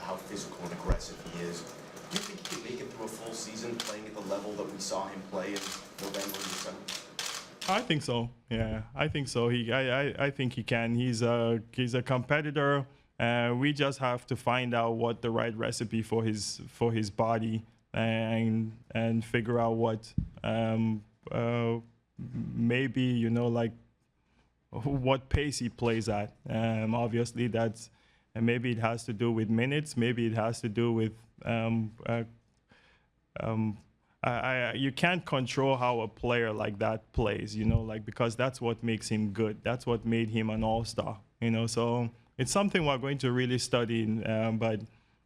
how physical and aggressive he is. Do you think he can make it through a full season playing at the level that we saw him play in November and December? I think so. Yeah, I think so. I think he can. He's a competitor. We just have to find out what the right recipe for his body and figure out what maybe like what pace he plays at. Obviously, that's and maybe it has to do with minutes. Maybe it has to do with you can't control how a player like that plays, because that's what makes him good. That's what made him an all-star, So it's something we're going to really study, but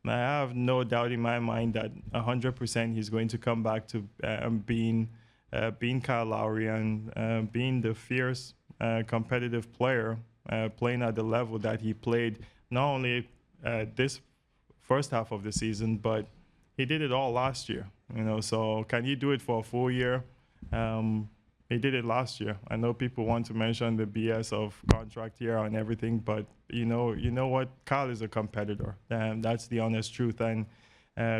I have no doubt in my mind that 100% he's going to come back to being Kyle Lowry and being the fierce, competitive player, playing at the level that he played, not only this first half of the season, but he did it all last year. So can he do it for a full year? He did it last year. I know people want to mention the BS of contract year and everything, but you know what? Kyle is a competitor, and that's the honest truth. And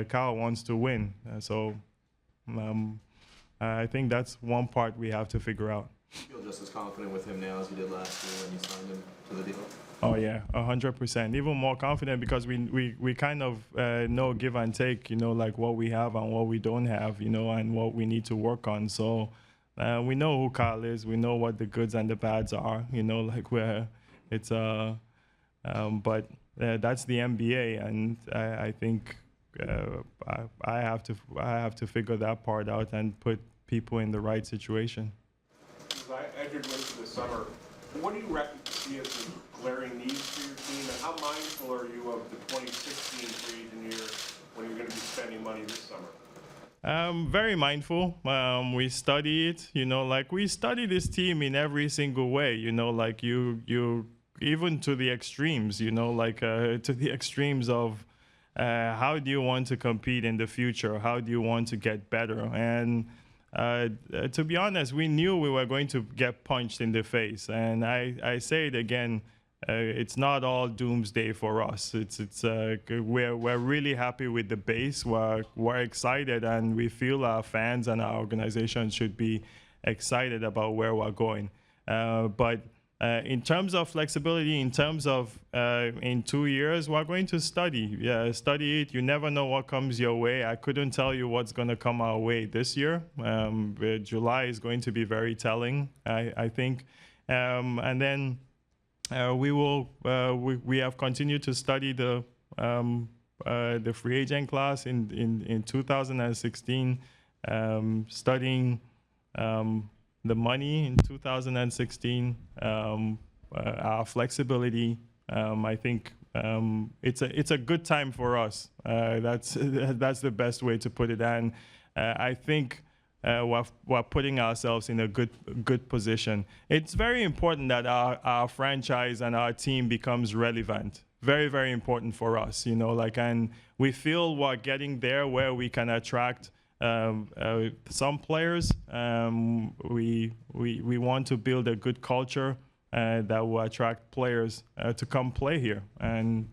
Kyle wants to win. So I think that's one part we have to figure out. You feel just as confident with him now as you did last year when you signed him to the deal? Oh yeah, 100%. Even more confident because we kind of know give and take, like what we have and what we don't have, and what we need to work on. So we know who Kyle is. We know what the goods and the bads are, like but that's the NBA, and I think I have to figure that part out and put people in the right situation. As you're going through the summer, what do you reckon see as the glaring needs for your team, and how mindful are you of the 2016 free agent year when you're going to be spending money this summer? Very mindful. We study it, like we study this team in every single way, like you even to the extremes, to the extremes of how do you want to compete in the future? How do you want to get better? And to be honest, we knew we were going to get punched in the face. And I say it again, it's not all doomsday for us. We're really happy with the base. We're excited, and we feel our fans and our organization should be excited about where we're going. But in terms of flexibility, in terms of in 2 years, we're going to study it. You never know what comes your way. I couldn't tell you what's going to come our way this year. July is going to be very telling, I think. And then we have continued to study the free agent class in 2016, studying the money in 2016, our flexibility. I think it's a good time for us. That's the best way to put it. And I think we're putting ourselves in a good position. It's very important that our franchise and our team becomes relevant. Very, very important for us. And we feel we're getting there where we can attract some players. We want to build a good culture that will attract players to come play here, and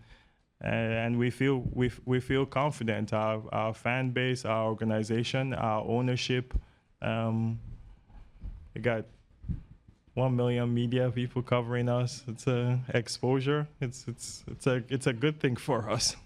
we feel confident. Our fan base, our organization, our ownership. We got 1 million media people covering us. It's exposure. It's a good thing for us.